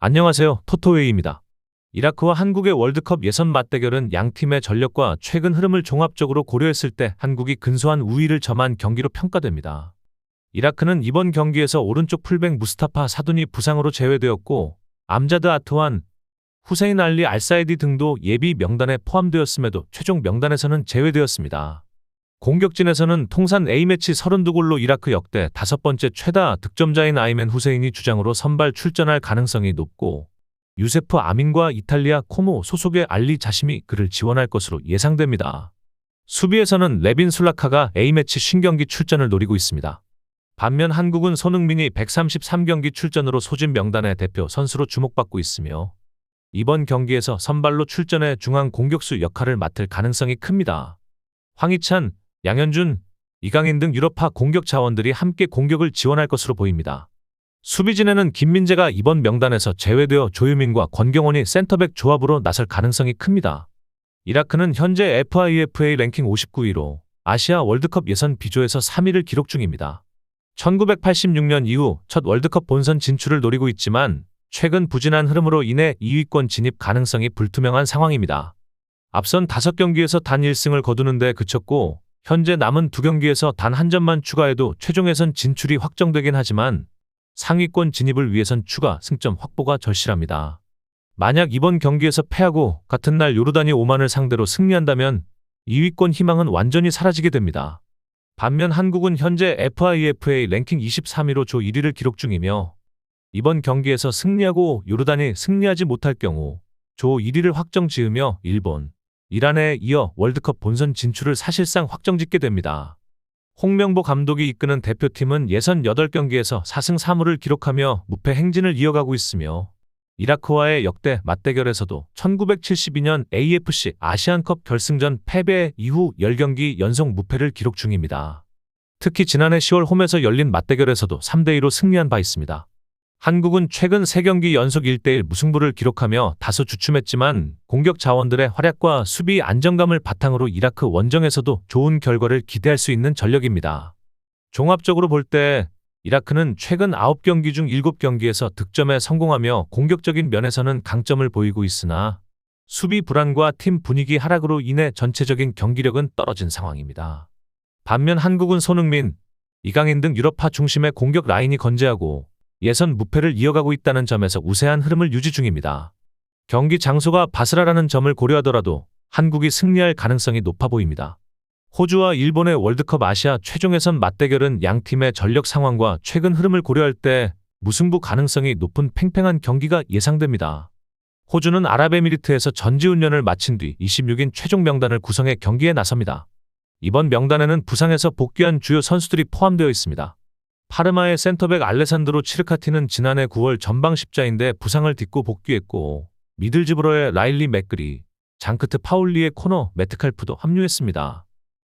안녕하세요. 토토웨이입니다. 이라크와 한국의 월드컵 예선 맞대결은 양 팀의 전력과 최근 흐름을 종합적으로 고려했을 때 한국이 근소한 우위를 점한 경기로 평가됩니다. 이라크는 이번 경기에서 오른쪽 풀백 무스타파 사둔이 부상으로 제외되었고 암자드 아트완, 후세인 알리 알사이디 등도 예비 명단에 포함되었음에도 최종 명단에서는 제외되었습니다. 공격진에서는 통산 A매치 32골로 이라크 역대 5번째 최다 득점자인 아이맨 후세인이 주장으로 선발 출전할 가능성이 높고 유세프 아민과 이탈리아 코모 소속의 알리 자심이 그를 지원할 것으로 예상됩니다. 수비에서는 레빈 술라카가 A매치 50경기 출전을 노리고 있습니다. 반면 한국은 손흥민이 133경기 출전으로 소집 명단의 대표 선수로 주목받고 있으며 이번 경기에서 선발로 출전해 중앙 공격수 역할을 맡을 가능성이 큽니다. 황희찬, 양현준, 이강인 등 유럽파 공격 자원들이 함께 공격을 지원할 것으로 보입니다. 수비진에는 김민재가 이번 명단에서 제외되어 조유민과 권경원이 센터백 조합으로 나설 가능성이 큽니다. 이라크는 현재 FIFA 랭킹 59위로 아시아 월드컵 예선 B조에서 3위를 기록 중입니다. 1986년 이후 첫 월드컵 본선 진출을 노리고 있지만 최근 부진한 흐름으로 인해 2위권 진입 가능성이 불투명한 상황입니다. 앞선 5경기에서 단 1승을 거두는 데 그쳤고 현재 남은 2경기에서 단 한 점만 추가해도 최종 예선 진출이 확정되긴 하지만 상위권 진입을 위해선 추가 승점 확보가 절실합니다. 만약 이번 경기에서 패하고 같은 날 요르단이 오만을 상대로 승리한다면 2위권 희망은 완전히 사라지게 됩니다. 반면 한국은 현재 FIFA 랭킹 23위로 조 1위를 기록 중이며 이번 경기에서 승리하고 요르단이 승리하지 못할 경우 조 1위를 확정 지으며 일본, 이란에 이어 월드컵 본선 진출을 사실상 확정짓게 됩니다. 홍명보 감독이 이끄는 대표팀은 예선 8경기에서 4승 3무를 기록하며 무패 행진을 이어가고 있으며 이라크와의 역대 맞대결에서도 1972년 AFC 아시안컵 결승전 패배 이후 10경기 연속 무패를 기록 중입니다. 특히 지난해 10월 홈에서 열린 맞대결에서도 3대2로 승리한 바 있습니다. 한국은 최근 3경기 연속 1대1 무승부를 기록하며 다소 주춤했지만 공격 자원들의 활약과 수비 안정감을 바탕으로 이라크 원정에서도 좋은 결과를 기대할 수 있는 전력입니다. 종합적으로 볼 때 이라크는 최근 9경기 중 7경기에서 득점에 성공하며 공격적인 면에서는 강점을 보이고 있으나 수비 불안과 팀 분위기 하락으로 인해 전체적인 경기력은 떨어진 상황입니다. 반면 한국은 손흥민, 이강인 등 유럽파 중심의 공격 라인이 건재하고 예선 무패를 이어가고 있다는 점에서 우세한 흐름을 유지 중입니다. 경기 장소가 바스라라는 점을 고려하더라도 한국이 승리할 가능성이 높아 보입니다. 호주와 일본의 월드컵 아시아 최종 예선 맞대결은 양 팀의 전력 상황과 최근 흐름을 고려할 때 무승부 가능성이 높은 팽팽한 경기가 예상됩니다. 호주는 아랍에미리트에서 전지훈련을 마친 뒤 26인 최종 명단을 구성해 경기에 나섭니다. 이번 명단에는 부상에서 복귀한 주요 선수들이 포함되어 있습니다. 파르마의 센터백 알레산드로 치르카티는 지난해 9월 전방 십자인대 부상을 딛고 복귀했고 미들즈브러의 라일리 맥그리, 장크트 파울리의 코너 메트칼프도 합류했습니다.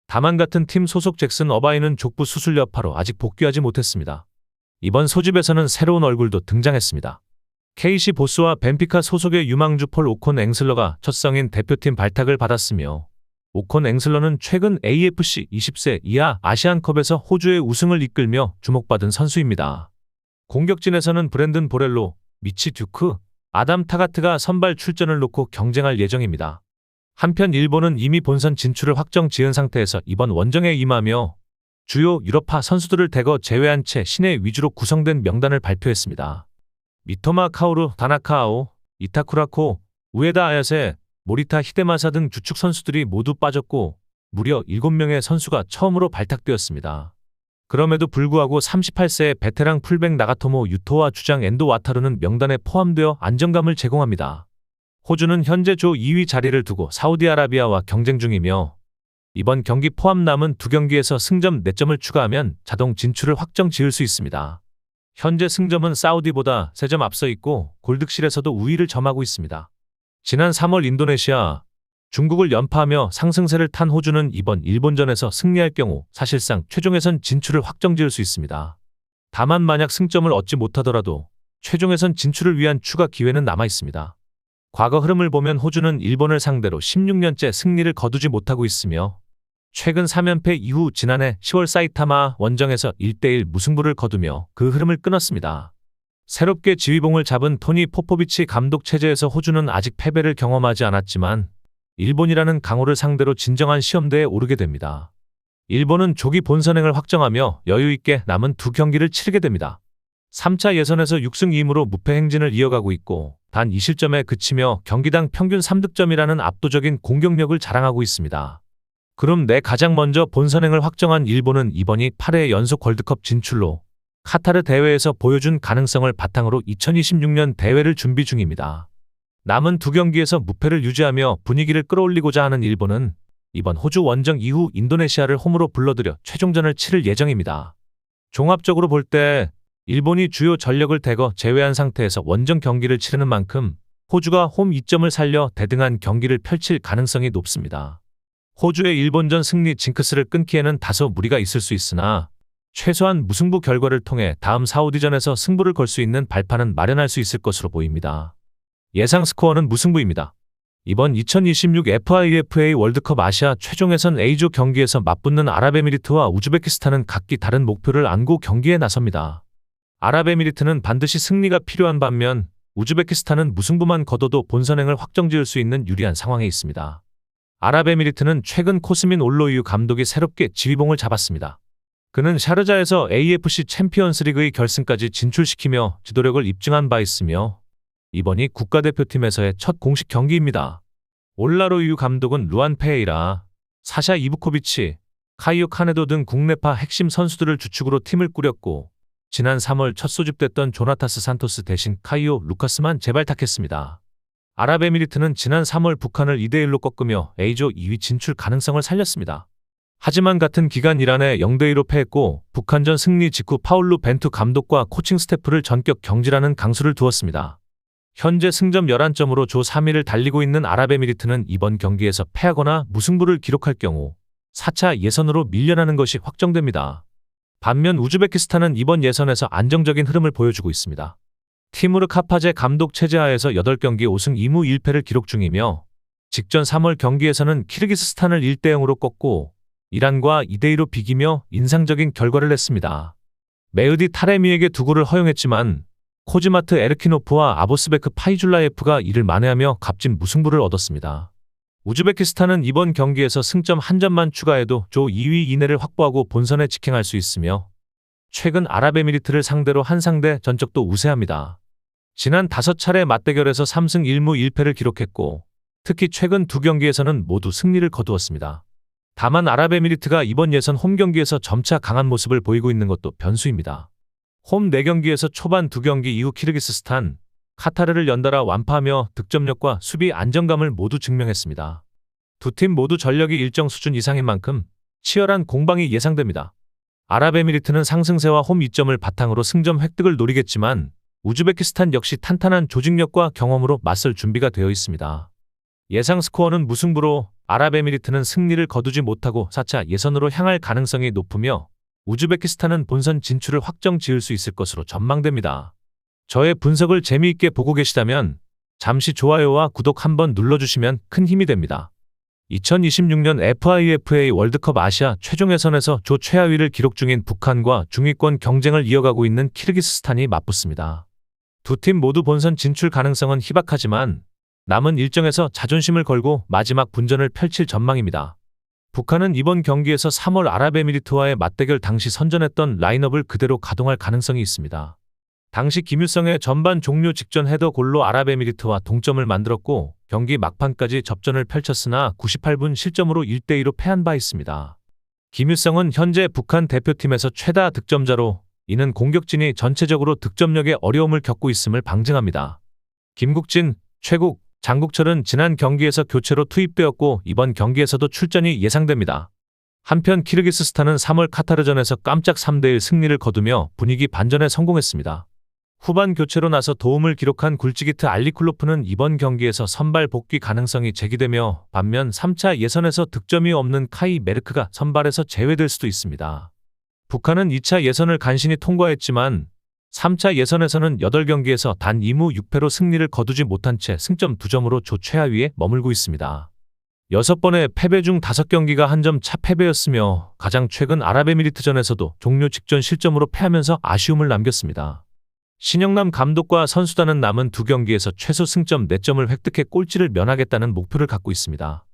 다만 같은 팀 소속 잭슨 어바이는 족부 수술 여파로 아직 복귀하지 못했습니다. 이번 소집에서는 새로운 얼굴도 등장했습니다. KC 보스와 벤피카 소속의 유망주 폴 오콘 앵슬러가 첫 성인 대표팀 발탁을 받았으며 오콘 앵슬러는 최근 AFC 20세 이하 아시안컵에서 호주의 우승을 이끌며 주목받은 선수입니다. 공격진에서는 브랜든 보렐로, 미치 듀크, 아담 타가트가 선발 출전을 놓고 경쟁할 예정입니다. 한편 일본은 이미 본선 진출을 확정 지은 상태에서 이번 원정에 임하며 주요 유럽파 선수들을 대거 제외한 채 신예 위주로 구성된 명단을 발표했습니다. 미토마 카오루, 다나카아오, 이타쿠라코, 우에다 아야세, 모리타 히데마사 등 주축 선수들이 모두 빠졌고 무려 7명의 선수가 처음으로 발탁되었습니다. 그럼에도 불구하고 38세의 베테랑 풀백 나가토모 유토와 주장 엔도 와타루는 명단에 포함되어 안정감을 제공합니다. 호주는 현재 조 2위 자리를 두고 사우디아라비아와 경쟁 중이며 이번 경기 포함 남은 2경기에서 승점 4점을 추가하면 자동 진출을 확정 지을 수 있습니다. 현재 승점은 사우디보다 3점 앞서 있고 골득실에서도 우위를 점하고 있습니다. 지난 3월 인도네시아, 중국을 연파하며 상승세를 탄 호주는 이번 일본전에서 승리할 경우 사실상 최종 예선 진출을 확정지을 수 있습니다. 다만 만약 승점을 얻지 못하더라도 최종 예선 진출을 위한 추가 기회는 남아 있습니다. 과거 흐름을 보면 호주는 일본을 상대로 16년째 승리를 거두지 못하고 있으며 최근 3연패 이후 지난해 10월 사이타마 원정에서 1대1 무승부를 거두며 그 흐름을 끊었습니다. 새롭게 지휘봉을 잡은 토니 포포비치 감독 체제에서 호주는 아직 패배를 경험하지 않았지만 일본이라는 강호를 상대로 진정한 시험대에 오르게 됩니다. 일본은 조기 본선행을 확정하며 여유 있게 남은 두 경기를 치르게 됩니다. 3차 예선에서 6승 2무로 무패 행진을 이어가고 있고 단 2실점에 그치며 경기당 평균 3득점이라는 압도적인 공격력을 자랑하고 있습니다. 그룹 내 가장 먼저 본선행을 확정한 일본은 이번이 8회 연속 월드컵 진출로 카타르 대회에서 보여준 가능성을 바탕으로 2026년 대회를 준비 중입니다. 남은 두 경기에서 무패를 유지하며 분위기를 끌어올리고자 하는 일본은 이번 호주 원정 이후 인도네시아를 홈으로 불러들여 최종전을 치를 예정입니다. 종합적으로 볼 때 일본이 주요 전력을 대거 제외한 상태에서 원정 경기를 치르는 만큼 호주가 홈 이점을 살려 대등한 경기를 펼칠 가능성이 높습니다. 호주의 일본전 승리 징크스를 끊기에는 다소 무리가 있을 수 있으나 최소한 무승부 결과를 통해 다음 사우디전에서 승부를 걸 수 있는 발판은 마련할 수 있을 것으로 보입니다. 예상 스코어는 무승부입니다. 이번 2026 FIFA 월드컵 아시아 최종 예선 A조 경기에서 맞붙는 아랍에미리트와 우즈베키스탄은 각기 다른 목표를 안고 경기에 나섭니다. 아랍에미리트는 반드시 승리가 필요한 반면 우즈베키스탄은 무승부만 거둬도 본선행을 확정지을 수 있는 유리한 상황에 있습니다. 아랍에미리트는 최근 코스민 올로이유 감독이 새롭게 지휘봉을 잡았습니다. 그는 샤르자에서 AFC 챔피언스리그의 결승까지 진출시키며 지도력을 입증한 바 있으며 이번이 국가대표팀에서의 첫 공식 경기입니다. 올라로이유 감독은 루안 페에이라, 사샤 이브코비치, 카이오 카네도 등 국내파 핵심 선수들을 주축으로 팀을 꾸렸고 지난 3월 첫 소집됐던 조나타스 산토스 대신 카이오 루카스만 재발탁했습니다. 아랍에미리트는 지난 3월 북한을 2대1로 꺾으며 A조 2위 진출 가능성을 살렸습니다. 하지만 같은 기간 이란에 0대2로 패했고 북한전 승리 직후 파울루 벤투 감독과 코칭 스태프를 전격 경질하는 강수를 두었습니다. 현재 승점 11점으로 조 3위를 달리고 있는 아랍에미리트는 이번 경기에서 패하거나 무승부를 기록할 경우 4차 예선으로 밀려나는 것이 확정됩니다. 반면 우즈베키스탄은 이번 예선에서 안정적인 흐름을 보여주고 있습니다. 티무르 카파제 감독 체제하에서 8경기 5승 2무 1패를 기록 중이며 직전 3월 경기에서는 키르기스스탄을 1대0으로 꺾고 이란과 2대2로 비기며 인상적인 결과를 냈습니다. 메흐디 타레미에게 두 골을 허용했지만 코지마트 에르키노프와 아보스베크 파이줄라예프가 이를 만회하며 값진 무승부를 얻었습니다. 우즈베키스탄은 이번 경기에서 승점 1점만 추가해도 조 2위 이내를 확보하고 본선에 직행할 수 있으며 최근 아랍에미리트를 상대로 한 상대 전적도 우세합니다. 지난 5차례 맞대결에서 3승 1무 1패를 기록했고 특히 최근 두 경기에서는 모두 승리를 거두었습니다. 다만 아랍에미리트가 이번 예선 홈 경기에서 점차 강한 모습을 보이고 있는 것도 변수입니다. 홈 4경기에서 초반 2경기 이후 키르기스스탄, 카타르를 연달아 완파하며 득점력과 수비 안정감을 모두 증명했습니다. 두 팀 모두 전력이 일정 수준 이상인 만큼 치열한 공방이 예상됩니다. 아랍에미리트는 상승세와 홈 이점을 바탕으로 승점 획득을 노리겠지만 우즈베키스탄 역시 탄탄한 조직력과 경험으로 맞설 준비가 되어 있습니다. 예상 스코어는 무승부로 아랍에미리트는 승리를 거두지 못하고 4차 예선으로 향할 가능성이 높으며 우즈베키스탄은 본선 진출을 확정 지을 수 있을 것으로 전망됩니다. 저의 분석을 재미있게 보고 계시다면 잠시 좋아요와 구독 한번 눌러주시면 큰 힘이 됩니다. 2026년 FIFA 월드컵 아시아 최종 예선에서 조 최하위를 기록 중인 북한과 중위권 경쟁을 이어가고 있는 키르기스스탄이 맞붙습니다. 두 팀 모두 본선 진출 가능성은 희박하지만 남은 일정에서 자존심을 걸고 마지막 분전을 펼칠 전망입니다. 북한은 이번 경기에서 3월 아랍에미리트와의 맞대결 당시 선전했던 라인업을 그대로 가동할 가능성이 있습니다. 당시 김유성의 전반 종료 직전 헤더골로 아랍에미리트와 동점을 만들었고 경기 막판까지 접전을 펼쳤으나 98분 실점으로 1대2로 패한 바 있습니다. 김유성은 현재 북한 대표팀에서 최다 득점자로 이는 공격진이 전체적으로 득점력에 어려움을 겪고 있음을 방증합니다. 김국진, 최국, 장국철은 지난 경기에서 교체로 투입되었고 이번 경기에서도 출전이 예상됩니다. 한편 키르기스스탄은 3월 카타르전에서 깜짝 3대1 승리를 거두며 분위기 반전에 성공했습니다. 후반 교체로 나서 도움을 기록한 굴지기트 알리쿨로프는 이번 경기에서 선발 복귀 가능성이 제기되며 반면 3차 예선에서 득점이 없는 카이 메르크가 선발에서 제외될 수도 있습니다. 북한은 2차 예선을 간신히 통과했지만 3차 예선에서는 8경기에서 단 2무 6패로 승리를 거두지 못한 채 승점 2점으로 조 최하위에 머물고 있습니다. 6번의 패배 중 5경기가 한 점 차 패배였으며 가장 최근 아랍에미리트전에서도 종료 직전 실점으로 패하면서 아쉬움을 남겼습니다. 신영남 감독과 선수단은 남은 두 경기에서 최소 승점 4점을 획득해 꼴찌를 면하겠다는 목표를 갖고 있습니다.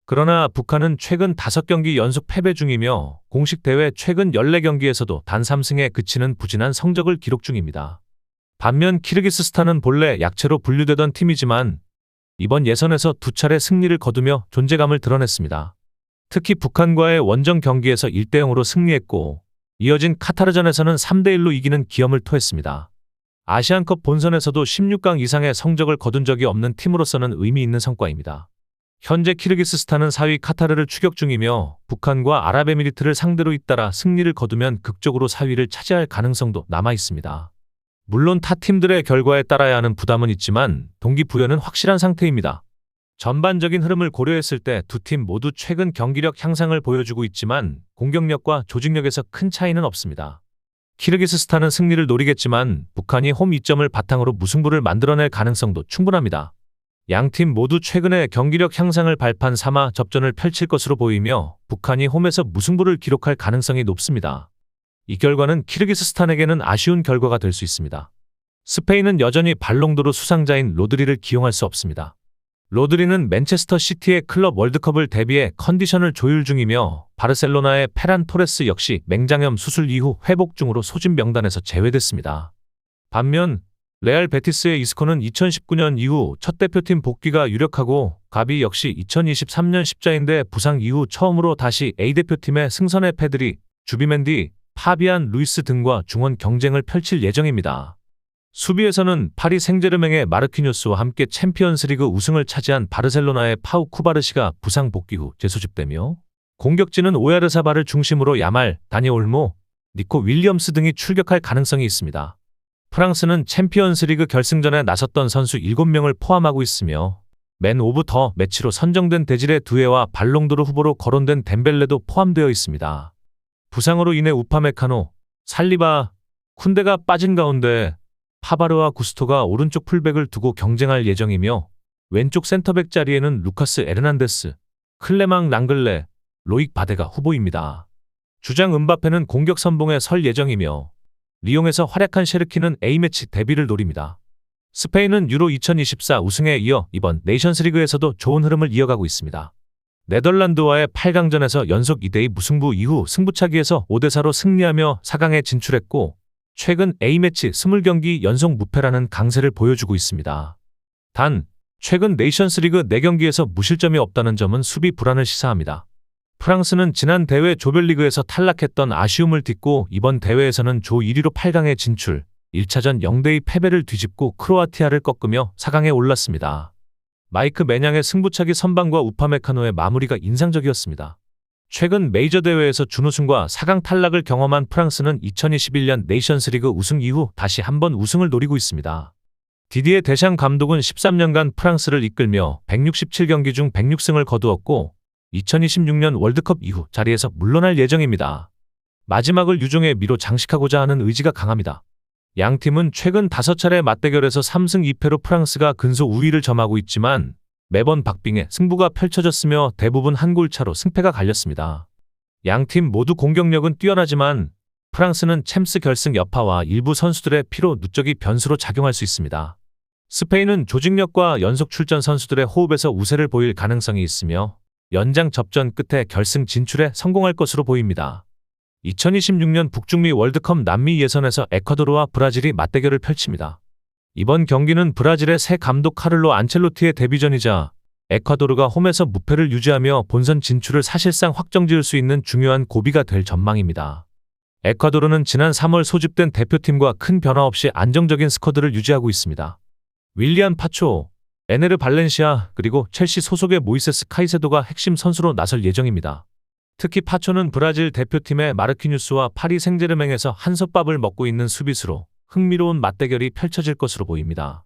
그러나 북한은 최근 5경기 연속 패배 중이며 공식 대회 최근 14경기에서도 단 3승에 그치는 부진한 성적을 기록 중입니다. 반면 키르기스스탄은 본래 약체로 분류되던 팀이지만 이번 예선에서 2차례 승리를 거두며 존재감을 드러냈습니다. 특히 북한과의 원정 경기에서 1대0으로 승리했고 이어진 카타르전에서는 3대1로 이기는 기염을 토했습니다. 아시안컵 본선에서도 16강 이상의 성적을 거둔 적이 없는 팀으로서는 의미 있는 성과입니다. 현재 키르기스스탄은 4위 카타르를 추격 중이며 북한과 아랍에미리트를 상대로 잇따라 승리를 거두면 극적으로 4위를 차지할 가능성도 남아 있습니다. 물론 타 팀들의 결과에 따라야 하는 부담은 있지만 동기부여는 확실한 상태입니다. 전반적인 흐름을 고려했을 때 두 팀 모두 최근 경기력 향상을 보여주고 있지만 공격력과 조직력에서 큰 차이는 없습니다. 키르기스스탄은 승리를 노리겠지만 북한이 홈 이점을 바탕으로 무승부를 만들어낼 가능성도 충분합니다. 양팀 모두 최근에 경기력 향상을 발판 삼아 접전을 펼칠 것으로 보이며 북한이 홈에서 무승부를 기록할 가능성이 높습니다. 이 결과는 키르기스스탄에게는 아쉬운 결과가 될 수 있습니다. 스페인은 여전히 발롱도르 수상자인 로드리를 기용할 수 없습니다. 로드리는 맨체스터 시티의 클럽 월드컵을 대비해 컨디션을 조율 중이며 바르셀로나의 페란 토레스 역시 맹장염 수술 이후 회복 중으로 소집 명단에서 제외됐습니다. 반면 레알 베티스의 이스코는 2019년 이후 첫 대표팀 복귀가 유력하고 가비 역시 2023년 십자인대 부상 이후 처음으로 다시 A대표팀에 승선해 페드리, 주비멘디, 파비안 루이스 등과 중원 경쟁을 펼칠 예정입니다. 수비에서는 파리 생제르맹의 마르키뉴스와 함께 챔피언스리그 우승을 차지한 바르셀로나의 파우 쿠바르시가 부상 복귀 후 재소집되며 공격진은 오야르사발을 중심으로 야말, 다니 올모, 니코 윌리엄스 등이 출격할 가능성이 있습니다. 프랑스는 챔피언스리그 결승전에 나섰던 선수 7명을 포함하고 있으며 맨 오브 더 매치로 선정된 데지레 두에와 발롱도르 후보로 거론된 덴벨레도 포함되어 있습니다. 부상으로 인해 우파메카노, 살리바, 쿤데가 빠진 가운데 파바르와 구스토가 오른쪽 풀백을 두고 경쟁할 예정이며 왼쪽 센터백 자리에는 루카스 에르난데스, 클레망 랑글레, 로익 바데가 후보입니다. 주장 음바페는 공격 선봉에 설 예정이며 리옹에서 활약한 셰르키는 A매치 데뷔를 노립니다. 스페인은 유로 2024 우승에 이어 이번 네이션스리그에서도 좋은 흐름을 이어가고 있습니다. 네덜란드와의 8강전에서 연속 2대2 무승부 이후 승부차기에서 5대4로 승리하며 4강에 진출했고 최근 A매치 20경기 연속 무패라는 강세를 보여주고 있습니다. 단, 최근 네이션스리그 4경기에서 무실점이 없다는 점은 수비 불안을 시사합니다. 프랑스는 지난 대회 조별리그에서 탈락했던 아쉬움을 딛고 이번 대회에서는 조 1위로 8강에 진출, 1차전 0대2 패배를 뒤집고 크로아티아를 꺾으며 4강에 올랐습니다. 마이크 매냥의 승부차기 선방과 우파메카노의 마무리가 인상적이었습니다. 최근 메이저 대회에서 준우승과 4강 탈락을 경험한 프랑스는 2021년 네이션스리그 우승 이후 다시 한번 우승을 노리고 있습니다. 디디에 데샹 감독은 13년간 프랑스를 이끌며 167경기 중 106승을 거두었고 2026년 월드컵 이후 자리에서 물러날 예정입니다. 마지막을 유종의 미로 장식하고자 하는 의지가 강합니다. 양팀은 최근 5차례 맞대결에서 3승 2패로 프랑스가 근소 우위를 점하고 있지만 매번 박빙의 승부가 펼쳐졌으며 대부분 한 골차로 승패가 갈렸습니다. 양팀 모두 공격력은 뛰어나지만 프랑스는 챔스 결승 여파와 일부 선수들의 피로 누적이 변수로 작용할 수 있습니다. 스페인은 조직력과 연속 출전 선수들의 호흡에서 우세를 보일 가능성이 있으며 연장 접전 끝에 결승 진출에 성공할 것으로 보입니다. 2026년 북중미 월드컵 남미 예선에서 에콰도르와 브라질이 맞대결을 펼칩니다. 이번 경기는 브라질의 새 감독 카를로 안첼로티의 데뷔전이자 에콰도르가 홈에서 무패를 유지하며 본선 진출을 사실상 확정지을 수 있는 중요한 고비가 될 전망입니다. 에콰도르는 지난 3월 소집된 대표팀과 큰 변화 없이 안정적인 스쿼드를 유지하고 있습니다. 윌리안 파초, 에네르 발렌시아 그리고 첼시 소속의 모이세스 카이세도가 핵심 선수로 나설 예정입니다. 특히 파초는 브라질 대표팀의 마르키뉴스와 파리 생제르맹에서 한솥밥을 먹고 있는 수비수로 흥미로운 맞대결이 펼쳐질 것으로 보입니다.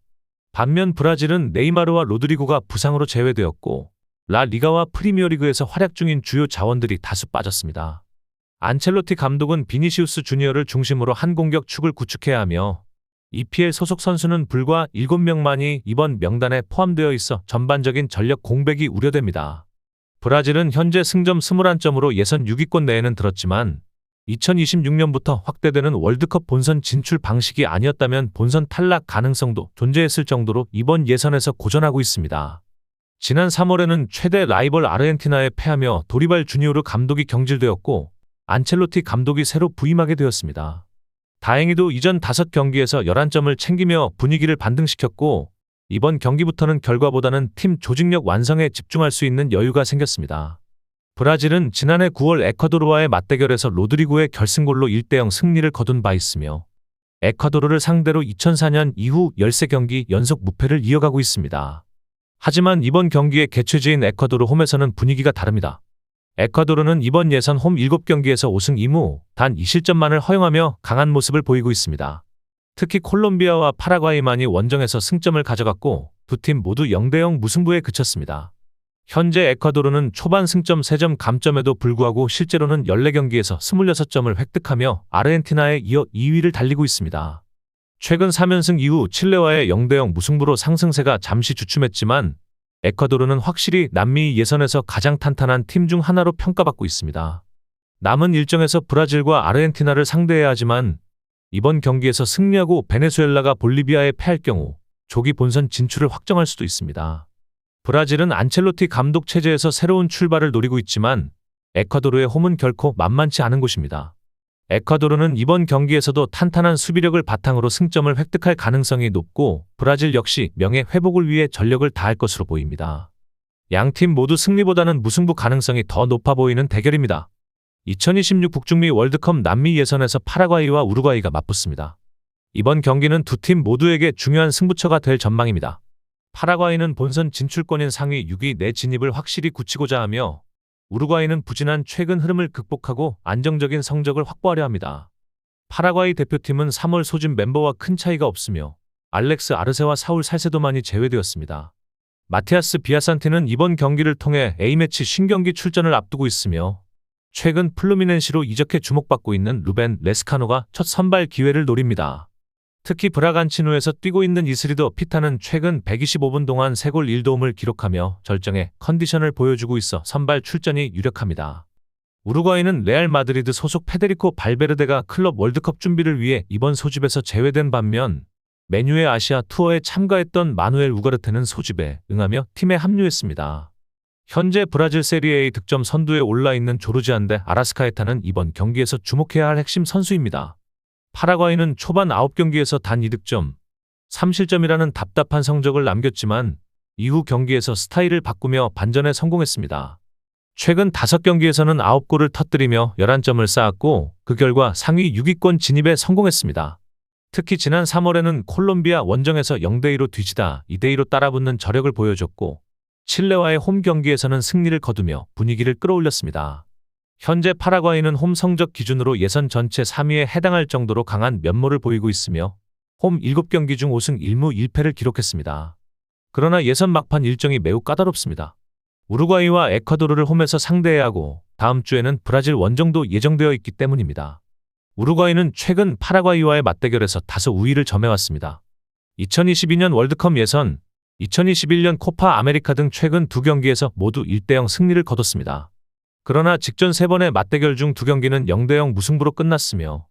반면 브라질은 네이마르와 로드리고가 부상으로 제외되었고 라 리가와 프리미어리그에서 활약 중인 주요 자원들이 다수 빠졌습니다. 안첼로티 감독은 비니시우스 주니어를 중심으로 한 공격 축을 구축해야 하며 EPL 소속 선수는 불과 7명만이 이번 명단에 포함되어 있어 전반적인 전력 공백이 우려됩니다. 브라질은 현재 승점 21점으로 예선 6위권 내에는 들었지만 2026년부터 확대되는 월드컵 본선 진출 방식이 아니었다면 본선 탈락 가능성도 존재했을 정도로 이번 예선에서 고전하고 있습니다. 지난 3월에는 최대 라이벌 아르헨티나에 패하며 도리발 주니오르 감독이 경질되었고 안첼로티 감독이 새로 부임하게 되었습니다. 다행히도 이전 5경기에서 11점을 챙기며 분위기를 반등시켰고 이번 경기부터는 결과보다는 팀 조직력 완성에 집중할 수 있는 여유가 생겼습니다. 브라질은 지난해 9월 에콰도르와의 맞대결에서 로드리고의 결승골로 1대0 승리를 거둔 바 있으며 에콰도르를 상대로 2004년 이후 13경기 연속 무패를 이어가고 있습니다. 하지만 이번 경기의 개최지인 에콰도르 홈에서는 분위기가 다릅니다. 에콰도르는 이번 예선 홈 7경기에서 5승 2무, 단 2실점만을 허용하며 강한 모습을 보이고 있습니다. 특히 콜롬비아와 파라과이만이 원정에서 승점을 가져갔고 두 팀 모두 0대0 무승부에 그쳤습니다. 현재 에콰도르는 초반 승점 3점 감점에도 불구하고 실제로는 14경기에서 26점을 획득하며 아르헨티나에 이어 2위를 달리고 있습니다. 최근 3연승 이후 칠레와의 0대0 무승부로 상승세가 잠시 주춤했지만 에콰도르는 확실히 남미 예선에서 가장 탄탄한 팀 중 하나로 평가받고 있습니다. 남은 일정에서 브라질과 아르헨티나를 상대해야 하지만 이번 경기에서 승리하고 베네수엘라가 볼리비아에 패할 경우 조기 본선 진출을 확정할 수도 있습니다. 브라질은 안첼로티 감독 체제에서 새로운 출발을 노리고 있지만 에콰도르의 홈은 결코 만만치 않은 곳입니다. 에콰도르는 이번 경기에서도 탄탄한 수비력을 바탕으로 승점을 획득할 가능성이 높고 브라질 역시 명예 회복을 위해 전력을 다할 것으로 보입니다. 양팀 모두 승리보다는 무승부 가능성이 더 높아 보이는 대결입니다. 2026 북중미 월드컵 남미 예선에서 파라과이와 우루과이가 맞붙습니다. 이번 경기는 두 팀 모두에게 중요한 승부처가 될 전망입니다. 파라과이는 본선 진출권인 상위 6위 내 진입을 확실히 굳히고자 하며 우루과이는 부진한 최근 흐름을 극복하고 안정적인 성적을 확보하려 합니다. 파라과이 대표팀은 3월 소집 멤버와 큰 차이가 없으며 알렉스 아르세와 사울 살세도만이 제외되었습니다. 마티아스 비아산티는 이번 경기를 통해 A매치 신경기 출전을 앞두고 있으며 최근 플루미넨시로 이적해 주목받고 있는 루벤 레스카노가 첫 선발 기회를 노립니다. 특히 브라간치노에서 뛰고 있는 이스리더 피타는 최근 125분 동안 3골 1도움을 기록하며 절정의 컨디션을 보여주고 있어 선발 출전이 유력합니다. 우루과이는 레알 마드리드 소속 페데리코 발베르데가 클럽 월드컵 준비를 위해 이번 소집에서 제외된 반면 메뉴의 아시아 투어에 참가했던 마누엘 우가르테는 소집에 응하며 팀에 합류했습니다. 현재 브라질 세리에의 득점 선두에 올라있는 조르지안데 아라스카에타는 이번 경기에서 주목해야 할 핵심 선수입니다. 파라과이는 초반 9경기에서 단 2득점, 3실점이라는 답답한 성적을 남겼지만 이후 경기에서 스타일을 바꾸며 반전에 성공했습니다. 최근 5경기에서는 9골을 터뜨리며 11점을 쌓았고 그 결과 상위 6위권 진입에 성공했습니다. 특히 지난 3월에는 콜롬비아 원정에서 0대2로 뒤지다 2대2로 따라붙는 저력을 보여줬고 칠레와의 홈 경기에서는 승리를 거두며 분위기를 끌어올렸습니다. 현재 파라과이는 홈 성적 기준으로 예선 전체 3위에 해당할 정도로 강한 면모를 보이고 있으며 홈 7경기 중 5승 1무 1패를 기록했습니다. 그러나 예선 막판 일정이 매우 까다롭습니다. 우루과이와 에콰도르를 홈에서 상대해야 하고 다음 주에는 브라질 원정도 예정되어 있기 때문입니다. 우루과이는 최근 파라과이와의 맞대결에서 다소 우위를 점해왔습니다. 2022년 월드컵 예선, 2021년 코파 아메리카 등 최근 2경기에서 모두 1대0 승리를 거뒀습니다. 그러나 직전 3번의 맞대결 중 2경기는 0대0 무승부로 끝났으며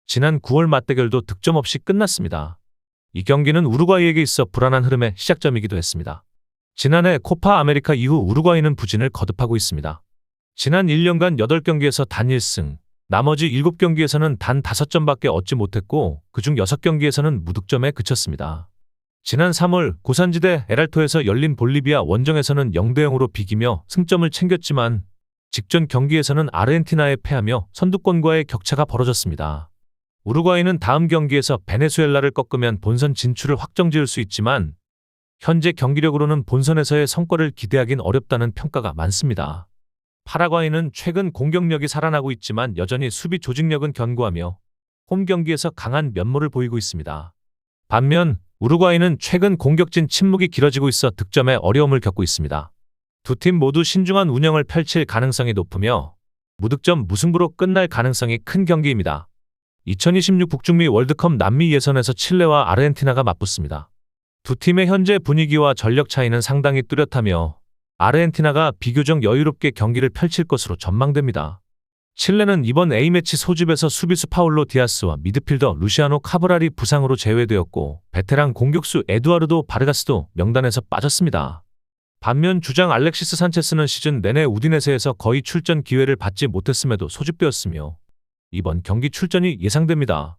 지난 9월 맞대결도 득점 없이 끝났습니다. 이 경기는 우루과이에게 있어 불안한 흐름의 시작점이기도 했습니다. 지난해 코파 아메리카 이후 우루과이는 부진을 거듭하고 있습니다. 지난 1년간 8경기에서 단 1승, 나머지 7경기에서는 단 5점밖에 얻지 못했고 그중 6경기에서는 무득점에 그쳤습니다. 지난 3월 고산지대 에랄토에서 열린 볼리비아 원정에서는 0대0으로 비기며 승점을 챙겼지만 직전 경기에서는 아르헨티나에 패하며 선두권과의 격차가 벌어졌습니다. 우루과이는 다음 경기에서 베네수엘라를 꺾으면 본선 진출을 확정지을 수 있지만 현재 경기력으로는 본선에서의 성과를 기대하긴 어렵다는 평가가 많습니다. 파라과이는 최근 공격력이 살아나고 있지만 여전히 수비 조직력은 견고하며 홈 경기에서 강한 면모를 보이고 있습니다. 반면 우루과이는 최근 공격진 침묵이 길어지고 있어 득점에 어려움을 겪고 있습니다. 두 팀 모두 신중한 운영을 펼칠 가능성이 높으며 무득점 무승부로 끝날 가능성이 큰 경기입니다. 2026 북중미 월드컵 남미 예선에서 칠레와 아르헨티나가 맞붙습니다. 두 팀의 현재 분위기와 전력 차이는 상당히 뚜렷하며 아르헨티나가 비교적 여유롭게 경기를 펼칠 것으로 전망됩니다. 칠레는 이번 A매치 소집에서 수비수 파울로 디아스와 미드필더 루시아노 카브랄이 부상으로 제외되었고 베테랑 공격수 에두아르도 바르가스도 명단에서 빠졌습니다. 반면 주장 알렉시스 산체스는 시즌 내내 우디네세에서 거의 출전 기회를 받지 못했음에도 소집되었으며 이번 경기 출전이 예상됩니다.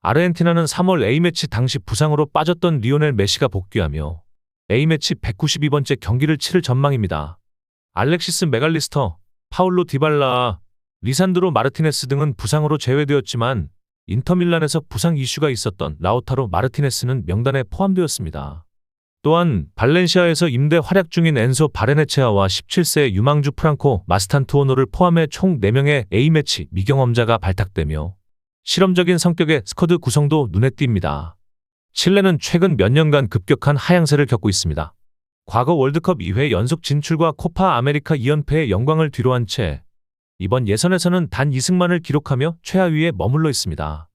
아르헨티나는 3월 A매치 당시 부상으로 빠졌던 리오넬 메시가 복귀하며 A매치 192번째 경기를 치를 전망입니다. 알렉시스 메갈리스터, 파울로 디발라, 리산드로 마르티네스 등은 부상으로 제외되었지만 인터밀란에서 부상 이슈가 있었던 라우타로 마르티네스는 명단에 포함되었습니다. 또한 발렌시아에서 임대 활약 중인 엔소 바레네체아와 17세 유망주 프랑코 마스탄투오노를 포함해 총 4명의 A매치 미경험자가 발탁되며 실험적인 성격의 스쿼드 구성도 눈에 띕니다. 칠레는 최근 몇 년간 급격한 하향세를 겪고 있습니다. 과거 월드컵 2회 연속 진출과 코파 아메리카 2연패의 영광을 뒤로한 채 이번 예선에서는 단 2승만을 기록하며 최하위에 머물러 있습니다.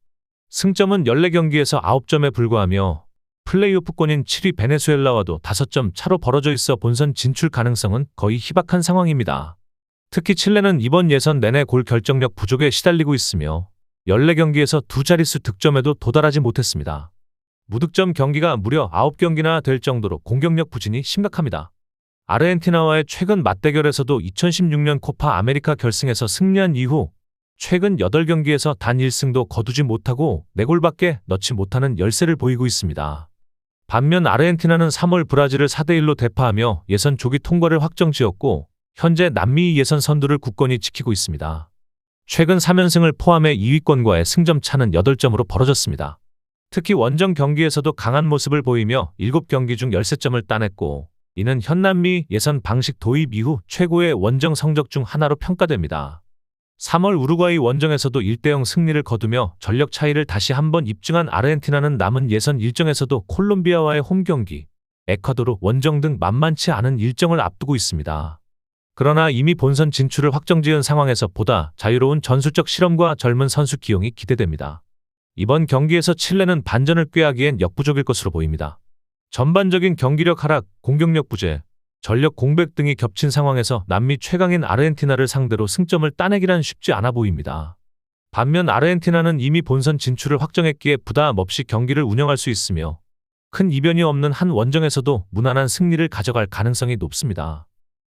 승점은 14경기에서 9점에 불과하며 플레이오프권인 7위 베네수엘라와도 5점 차로 벌어져 있어 본선 진출 가능성은 거의 희박한 상황입니다. 특히 칠레는 이번 예선 내내 골 결정력 부족에 시달리고 있으며 14경기에서 두 자릿수 득점에도 도달하지 못했습니다. 무득점 경기가 무려 9경기나 될 정도로 공격력 부진이 심각합니다. 아르헨티나와의 최근 맞대결에서도 2016년 코파 아메리카 결승에서 승리한 이후 최근 8경기에서 단 1승도 거두지 못하고 4골밖에 넣지 못하는 열세를 보이고 있습니다. 반면 아르헨티나는 3월 브라질을 4대1로 대파하며 예선 조기 통과를 확정지었고 현재 남미 예선 선두를 굳건히 지키고 있습니다. 최근 3연승을 포함해 2위권과의 승점 차는 8점으로 벌어졌습니다. 특히 원정 경기에서도 강한 모습을 보이며 7경기 중 13점을 따냈고 이는 현남미 예선 방식 도입 이후 최고의 원정 성적 중 하나로 평가됩니다. 3월 우루과이 원정에서도 1대0 승리를 거두며 전력 차이를 다시 한번 입증한 아르헨티나는 남은 예선 일정에서도 콜롬비아와의 홈경기, 에콰도르 원정 등 만만치 않은 일정을 앞두고 있습니다. 그러나 이미 본선 진출을 확정지은 상황에서 보다 자유로운 전술적 실험과 젊은 선수 기용이 기대됩니다. 이번 경기에서 칠레는 반전을 꾀하기엔 역부족일 것으로 보입니다. 전반적인 경기력 하락, 공격력 부재, 전력 공백 등이 겹친 상황에서 남미 최강인 아르헨티나를 상대로 승점을 따내기란 쉽지 않아 보입니다. 반면 아르헨티나는 이미 본선 진출을 확정했기에 부담 없이 경기를 운영할 수 있으며 큰 이변이 없는 한 원정에서도 무난한 승리를 가져갈 가능성이 높습니다.